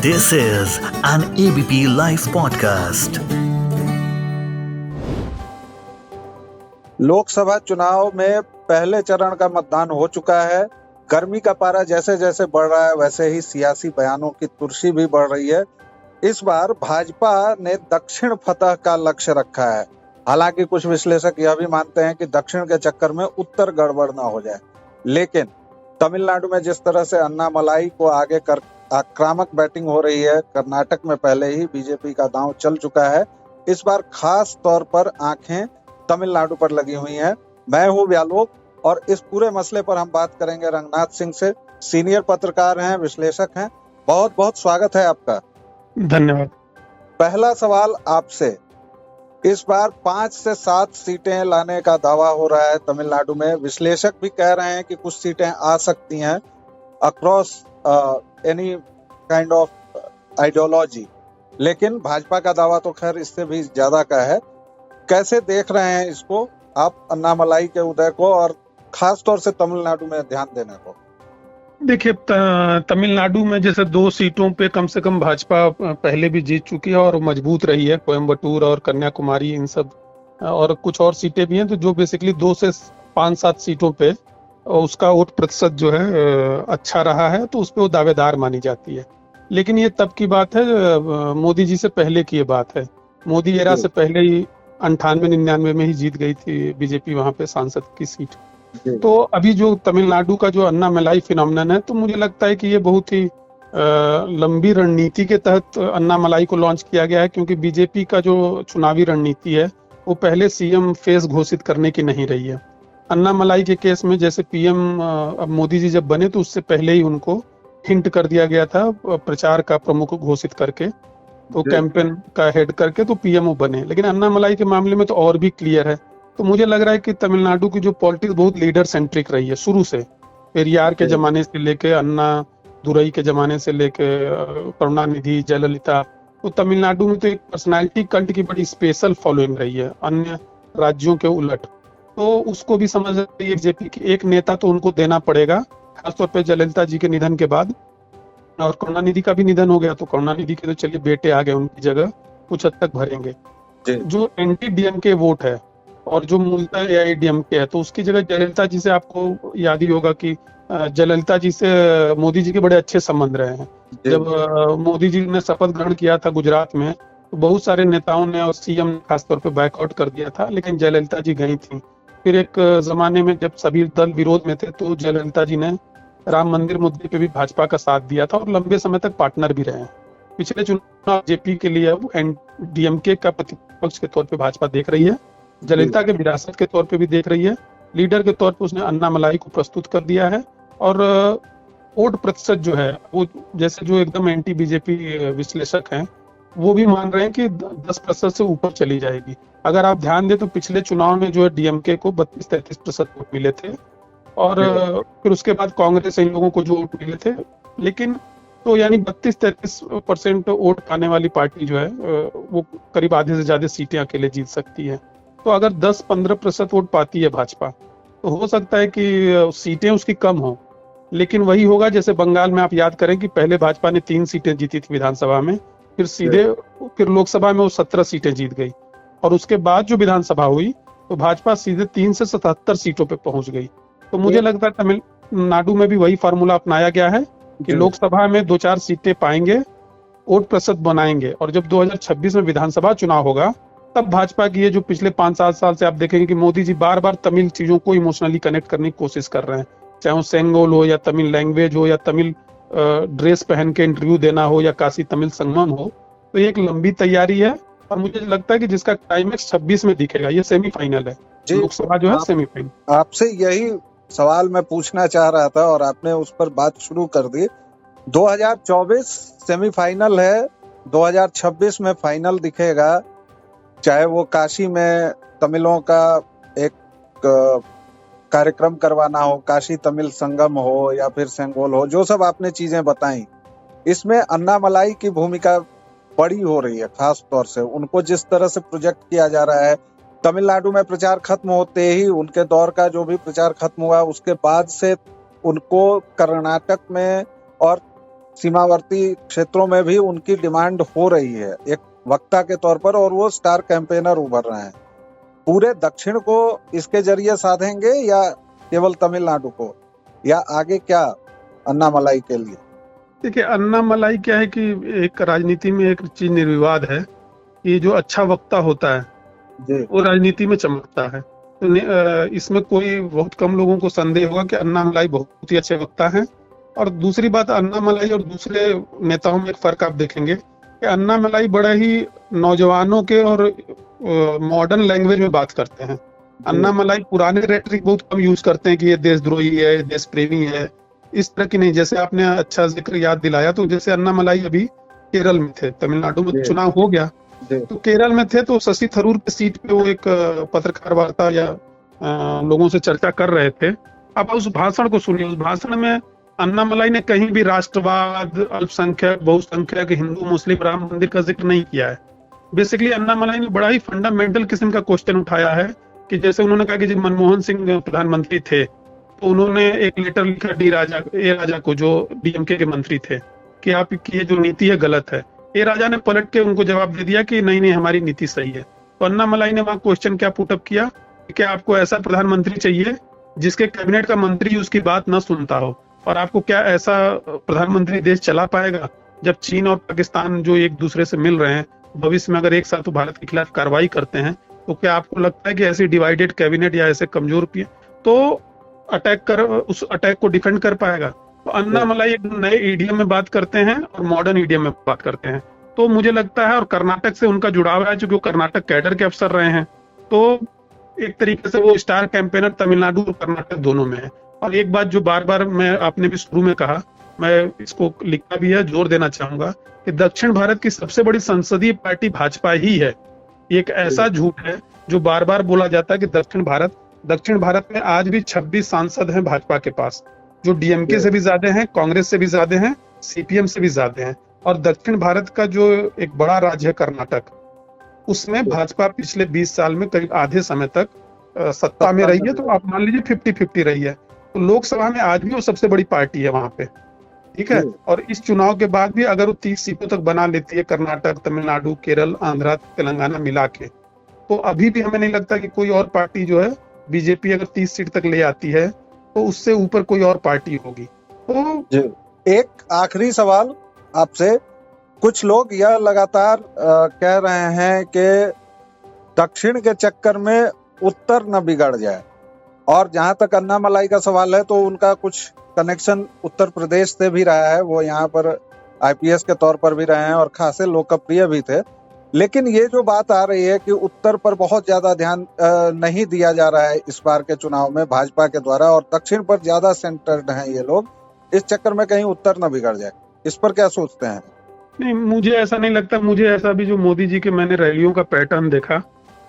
This is an ABP Life podcast. Lok Sabha चुनाव में पहले चरण का मतदान हो चुका है। गर्मी का पारा जैसे जैसे बढ़ रहा है वैसे ही सियासी बयानों की तुर्शी भी बढ़ रही है। इस बार भाजपा ने दक्षिण फतह का लक्ष्य रखा है। हालांकि कुछ विश्लेषक यह भी मानते हैं कि दक्षिण के चक्कर में उत्तर गड़बड़ ना हो जाए। लेकिन तमिलनाडु में जिस तरह से अन्नामलाई को आगे कर आक्रामक बैटिंग हो रही है, कर्नाटक में पहले ही बीजेपी का दांव चल चुका है। इस बार खास तौर पर आंखें तमिलनाडु पर लगी हुई हैं। मैं हूं व्यालोक और इस पूरे मसले पर हम बात करेंगे रंगनाथ सिंह से। सीनियर पत्रकार हैं, विश्लेषक हैं। बहुत बहुत स्वागत है आपका। धन्यवाद। पहला सवाल आपसे, इस बार 5 से 7 सीटें लाने का दावा हो रहा है तमिलनाडु में। विश्लेषक भी कह रहे हैं कि कुछ सीटें आ सकती हैं across any kind of ideology, लेकिन भाजपा का दावा तो खैर इससे भी ज्यादा का है। कैसे देख रहे हैं इसको आप, अन्नामलाई के उदय को और खास तौर से तमिलनाडु में ध्यान देने को? देखिए, तमिलनाडु में जैसे 2 सीटों पे कम से कम भाजपा पहले भी जीत चुकी है और मजबूत रही है, कोयम्बटूर और कन्याकुमारी, इन सब, और कुछ और सीटें भी हैं। तो जो बेसिकली 2 से 5-7 सीटों पे उसका वोट प्रतिशत जो है अच्छा रहा है, तो उस पर वो दावेदार मानी जाती है। लेकिन ये तब की बात है, मोदी जी से पहले की ये बात है। मोदी एरा से पहले ही 98-99 में ही जीत गई थी बीजेपी वहां पे सांसद की सीट। तो अभी जो तमिलनाडु का जो अन्नामलाई फिनोमिनन है, तो मुझे लगता है कि ये बहुत ही लंबी रणनीति के तहत अन्नामलाई को लॉन्च किया गया है, क्योंकि बीजेपी का जो चुनावी रणनीति है वो पहले सीएम फेस घोषित करने की नहीं रही है। अन्नामलाई के केस में जैसे पीएम अब मोदी जी जब बने तो उससे पहले ही उनको हिंट कर दिया गया था प्रचार का प्रमुख घोषित करके, तो कैंपेन का हेड करके तो पीएम वो बने। लेकिन अन्नामलाई के मामले में तो और भी क्लियर है। तो मुझे लग रहा है कि तमिलनाडु की जो पॉलिटिक्स बहुत लीडर सेंट्रिक रही है शुरू से, पेरियार के जमाने से लेके अन्ना दुरई के जमाने से लेके करुणानिधि, जयललिता। तो तमिलनाडु में तो एक पर्सनालिटी कल्ट की बड़ी स्पेशल फॉलोइंग रही है अन्य राज्यों के उलट। तो उसको भी समझ रही है बीजेपी की एक नेता तो उनको देना पड़ेगा, खासतौर पर जयललिता जी के निधन के बाद। और करुणानिधि का भी निधन हो गया, तो करुणानिधि के तो चलिए बेटे आ गए, उनकी जगह कुछ हद तक भरेंगे। जो एंटी डीएमके वोट है और जो मूलतः एआईडीएमके है, तो उसकी जगह जयललिता जी से, आपको याद ही होगा कि जयललिता जी से मोदी जी के बड़े अच्छे संबंध रहे हैं। जब मोदी जी ने शपथ ग्रहण किया था गुजरात में, तो बहुत सारे नेताओं ने और सीएम ने खासतौर पे बैकआउट कर दिया था, लेकिन जयललिता जी गई थी। फिर एक जमाने में जब सभी दल विरोध में थे, तो जयललिता जी ने राम मंदिर मुद्दे पे भी भाजपा का साथ दिया था और लंबे समय तक पार्टनर भी रहे हैं। पिछले चुनाव जेपी के लिए अब डीएमके का प्रतिपक्ष के तौर पे भाजपा देख रही है, जयललिता के विरासत के तौर पे भी देख रही है, लीडर के तौर पे उसने अन्नामलाई को प्रस्तुत कर दिया है। और वोट प्रतिशत जो है वो, जैसे जो एकदम एंटी बीजेपी विश्लेषक हैं वो भी मान रहे हैं कि 10% से ऊपर चली जाएगी। अगर आप ध्यान दें तो पिछले चुनाव में जो है डीएमके को 32-33% वोट मिले थे, और फिर उसके बाद कांग्रेस इन लोगों को जो वोट मिले थे। लेकिन तो यानी 32-33% वोट पाने वाली पार्टी जो है वो करीब आधे से ज्यादा सीटें अकेले जीत सकती है। तो अगर 10-15% वोट पाती है भाजपा, तो हो सकता है कि सीटें उसकी कम हो। लेकिन वही होगा जैसे बंगाल में आप याद करें कि पहले भाजपा ने 3 सीटें जीती थी विधानसभा में, फिर लोकसभा में वो 17 सीटें जीत गई, और उसके बाद जो विधानसभा हुई तो भाजपा सीधे 3 से 77 सीटों पे पहुंच गई। तो मुझे लगता है तमिलनाडु में भी वही फार्मूला अपनाया गया है कि लोकसभा में 2-4 सीटें पाएंगे, वोट प्रतिशत बनाएंगे, और जब 2026 में विधानसभा चुनाव होगा तब भाजपा की ये जो पिछले 5-7 साल से आप देखेंगे कि मोदी जी बार बार तमिल चीजों को इमोशनली कनेक्ट करने की कोशिश कर रहे हैं, चाहे वो सेंगोल हो या तमिल लैंग्वेज हो या तमिल ड्रेस पहन के इंटरव्यू देना हो या काशी तमिल संगमम हो। तो ये एक लंबी तैयारी है और मुझे लगता है कि जिसका क्लाइमेक्स 26 में दिखेगा। ये सेमीफाइनल है, लोकसभा जो है सेमीफाइनल। आपसे यही सवाल मैं पूछना चाह रहा था और आपने उस पर बात शुरू कर दी। 2024 सेमीफाइनल है, 2026 में फाइनल दिखेगा। चाहे वो काशी में तमिलों का एक कार्यक्रम करवाना हो, काशी तमिल संगम हो या फिर सेंगोल हो, जो सब आपने चीजें बताई, इसमें अन्नामलाई की भूमिका बड़ी हो रही है। खास तौर से उनको जिस तरह से प्रोजेक्ट किया जा रहा है, तमिलनाडु में प्रचार खत्म होते ही, उनके दौर का जो भी प्रचार खत्म हुआ उसके बाद से उनको कर्नाटक में और सीमावर्ती क्षेत्रों में भी उनकी डिमांड हो रही है एक वक्ता के तौर पर, और वो स्टार कैंपेनर उभर रहे हैं। पूरे दक्षिण को इसके जरिए साधेंगे या केवल तमिलनाडु को, या आगे क्या अन्नामलाई के लिए? देखिए, अन्नामलाई क्या है कि एक राजनीति में एक चीज निर्विवाद है कि जो अच्छा वक्ता होता है जी वो राजनीति में चमकता है। तो इसमें कोई बहुत कम लोगों को संदेह होगा कि अन्नामलाई बहुत ही अच्छे वक्ता हैं। और दूसरी बात, अन्नामलाई और दूसरे नेताओं में एक फर्क आप देखेंगे कि अन्नामलाई बड़ा ही नौजवानों के और मॉडर्न लैंग्वेज में बात करते हैं। अन्नामलाई पुराने रेटरिक बहुत कम यूज करते हैं कि ये देशद्रोही है, देश प्रेमी है, इस तरह की नहीं। जैसे आपने अच्छा जिक्र याद दिलाया, तो जैसे अन्नामलाई अभी केरल में थे, तमिलनाडु में चुनाव हो गया, तो केरल में थे तो शशि थरूर की सीट पे वो एक पत्रकार वार्ता या लोगों से चर्चा कर रहे थे। अब उस भाषण को सुनिए। उस भाषण में अन्नामलाई ने कहीं भी राष्ट्रवाद, अल्पसंख्यक, बहुसंख्यक, हिंदू, मुस्लिम, राम मंदिर का जिक्र नहीं किया है। बेसिकली अन्नामलाई ने बड़ा ही फंडामेंटल किस्म का क्वेश्चन उठाया है कि जैसे उन्होंने कहा कि जब मनमोहन सिंह प्रधानमंत्री थे तो उन्होंने एक लेटर लिखा ए राजा को, जो डीएमके के मंत्री थे, कि आपकी ये जो नीति है गलत है। ए राजा ने पलट के उनको जवाब दे दिया कि नहीं नहीं, हमारी नीति सही है। तो अन्नामलाई ने वहां क्वेश्चन क्या पुटअप किया कि क्या आपको ऐसा प्रधानमंत्री चाहिए जिसके कैबिनेट का मंत्री उसकी बात न सुनता हो, और आपको क्या ऐसा प्रधानमंत्री देश चला पाएगा जब चीन और पाकिस्तान जो एक दूसरे से मिल रहे हैं, भविष्य में अगर एक साथ भारत के खिलाफ कार्रवाई करते हैं, तो क्या आपको लगता है कि ऐसी डिवाइडेड कैबिनेट या ऐसे कमजोर तो उस अटैक को डिफेंड कर पाएगा? तो अन्नामलाई एक नए ईडीएम में बात करते हैं और मॉडर्न ईडीएम में बात करते हैं। तो मुझे लगता है, और कर्नाटक से उनका जुड़ाव है चूंकि वो कर्नाटक कैडर के अफसर रहे हैं, तो एक तरीके से वो स्टार कैंपेनर तमिलनाडु और कर्नाटक दोनों में है। और एक बात जो बार बार आपने भी शुरू में कहा, मैं इसको लिखा भी है, जोर देना चाहूंगा कि दक्षिण भारत की सबसे बड़ी संसदीय पार्टी भाजपा ही है। एक ऐसा झूठ है जो बार बार बोला जाता है कि दक्षिण भारत में आज भी 26 सांसद हैं भाजपा के पास, जो डीएमके से भी ज्यादा हैं, कांग्रेस से भी ज्यादा हैं, सीपीएम से भी ज्यादा हैं। और दक्षिण भारत का जो एक बड़ा राज्य है कर्नाटक, उसमें भाजपा पिछले 20 साल में करीब आधे समय तक सत्ता में रही है। तो आप मान लीजिए 50-50 रही है। तो लोकसभा में आज भी वो सबसे बड़ी पार्टी है वहां पे, ठीक है। और इस चुनाव के बाद भी अगर वो 30 सीटों तक बना लेती है, कर्नाटक, तमिलनाडु, केरल, आंध्रा, तेलंगाना मिला के, तो अभी भी हमें नहीं लगता कि कोई और पार्टी जो है, बीजेपी अगर 30 सीट तक ले आती है तो उससे ऊपर कोई और पार्टी होगी। तो एक आखिरी सवाल आपसे, कुछ लोग यह लगातार कह रहे हैं कि दक्षिण के चक्कर में उत्तर न बिगड़ जाए, और जहां तक अन्नामलाई का सवाल है तो उनका कुछ कनेक्शन उत्तर प्रदेश से भी रहा है, वो यहाँ पर आईपीएस के तौर पर भी रहे हैं और खासे लोकप्रिय भी थे। लेकिन ये जो बात आ रही है कि उत्तर पर बहुत ज्यादा ध्यान नहीं दिया जा रहा है इस बार के चुनाव में भाजपा के द्वारा, और दक्षिण पर ज्यादा सेंटर्ड हैं ये लोग, इस चक्कर में कहीं उत्तर न बिगड़ जाए, इस पर क्या सोचते हैं? नहीं, मुझे ऐसा नहीं लगता। मुझे ऐसा भी जो मोदी जी के मैंने रैलियों का पैटर्न देखा,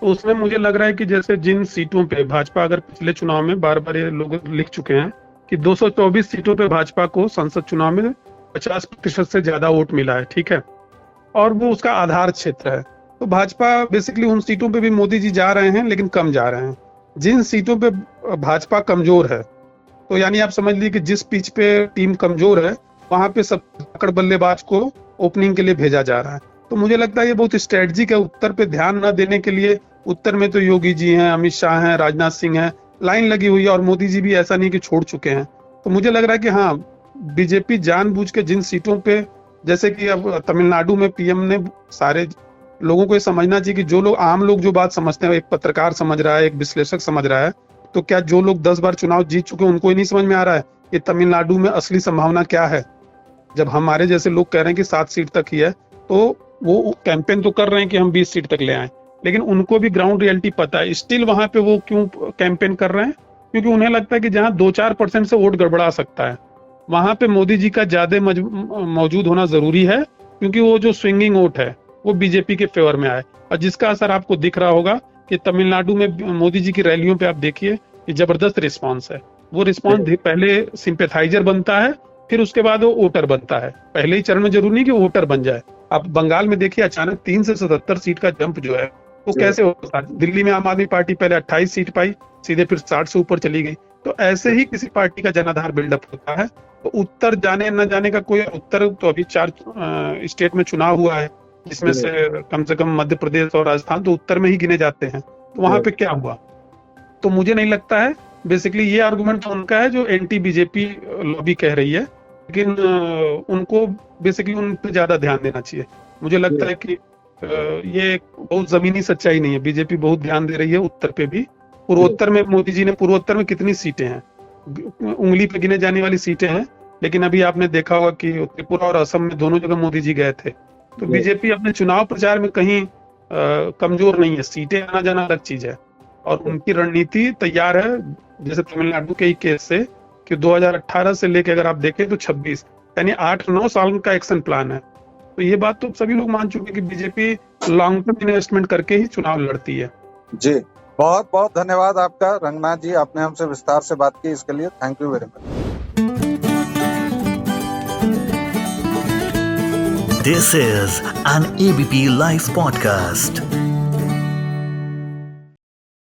तो उसमें मुझे लग रहा है कि जैसे जिन सीटों पे भाजपा, अगर पिछले चुनाव में बार बार ये लोग लिख चुके हैं कि 224 सीटों पे भाजपा को संसद चुनाव में 50% से ज्यादा वोट मिला है, ठीक है, और वो उसका आधार क्षेत्र है। तो भाजपा बेसिकली उन सीटों पे भी मोदी जी जा रहे हैं, लेकिन कम जा रहे हैं। जिन सीटों पे भाजपा कमजोर है, तो यानी आप समझ लीजिए कि जिस पिच पे टीम कमजोर है, वहां पे सब पकड़ बल्लेबाज को ओपनिंग के लिए भेजा जा रहा है। तो मुझे लगता है ये बहुत स्ट्रेटजिक है, उत्तर पे ध्यान न देने के लिए। उत्तर में तो योगी जी हैं, अमित शाह हैं, राजनाथ सिंह हैं, लाइन लगी हुई है, और मोदी जी भी ऐसा नहीं कि छोड़ चुके हैं। तो मुझे लग रहा है कि हाँ, बीजेपी जानबूझ के जिन सीटों पे, जैसे कि अब तमिलनाडु में पीएम ने, सारे लोगों को ये समझना चाहिए कि जो लोग, आम लोग जो बात समझते हैं, एक पत्रकार समझ रहा है, एक विश्लेषक समझ रहा है, तो क्या जो लोग 10 बार चुनाव जीत चुके हैं उनको ही नहीं समझ में आ रहा है कि तमिलनाडु में असली संभावना क्या है? जब हमारे जैसे लोग कह रहे हैं कि 7 सीट तक ही है, तो वो कैंपेन तो कर रहे हैं कि हम 20 सीट तक ले आए, लेकिन उनको भी ग्राउंड रियलिटी पता है। स्टिल वहां पे वो क्यों कैंपेन कर रहे हैं? क्योंकि उन्हें लगता है कि जहां 2-4% से वोट गड़बड़ा सकता है, वहां पे मोदी जी का ज्यादा मौजूद होना जरूरी है, क्योंकि वो जो स्विंगिंग वोट है वो बीजेपी के फेवर में आए। और जिसका असर आपको दिख रहा होगा कि तमिलनाडु में मोदी जी की रैलियों पे आप देखिए कि जबरदस्त रिस्पांस है। वो रिस्पांस पहले सिंपैथाइजर बनता है, फिर उसके बाद वो वोटर बनता है। पहले ही चरण में जरूरी नहीं कि वोटर बन जाए। आप बंगाल में देखिए, अचानक 3 से 77 सीट का जंप जो है वो कैसे होता है। दिल्ली में आम आदमी पार्टी पहले 28 सीट पाई, सीधे फिर 60 से ऊपर चली गई। तो ऐसे ही किसी पार्टी का जनाधार बिल्डअप होता है। तो उत्तर जाने न जाने का कोई, उत्तर तो अभी 4 स्टेट में चुनाव हुआ है, जिसमें से कम मध्य प्रदेश और राजस्थान तो उत्तर में ही गिने जाते हैं। तो वहां पे क्या हुआ? तो मुझे नहीं लगता है, बेसिकली ये आर्गुमेंट तो उनका है जो एंटी बीजेपी लॉबी कह रही है, लेकिन उनको बेसिकली उन पे ज्यादा ध्यान देना चाहिए। मुझे लगता है कि ये बहुत जमीनी सच्चाई नहीं है। बीजेपी बहुत ध्यान दे रही है उत्तर पे भी। पूर्वोत्तर में मोदी जी ने, पूर्वोत्तर में कितनी सीटें हैं, उंगली पे गिने जाने वाली सीटें हैं, लेकिन अभी आपने देखा होगा कि त्रिपुरा और असम में दोनों जगह मोदी जी गए थे। तो बीजेपी अपने चुनाव प्रचार में कहीं कमजोर नहीं है। सीटें आना जाना अलग चीज है, और उनकी रणनीति तैयार है। जैसे तमिलनाडु के ही केस से कि 2018 से लेके अगर आप देखें तो 26, यानी 8-9 साल का एक्शन प्लान है। तो ये बात तो सभी लोग मान चुके हैं कि बीजेपी लॉन्ग टर्म इन्वेस्टमेंट करके ही चुनाव लड़ती है। जी, बहुत बहुत धन्यवाद आपका रंगनाथ जी, आपने हमसे विस्तार से बात की, इसके लिए thank you very much. This is an ABP Life podcast.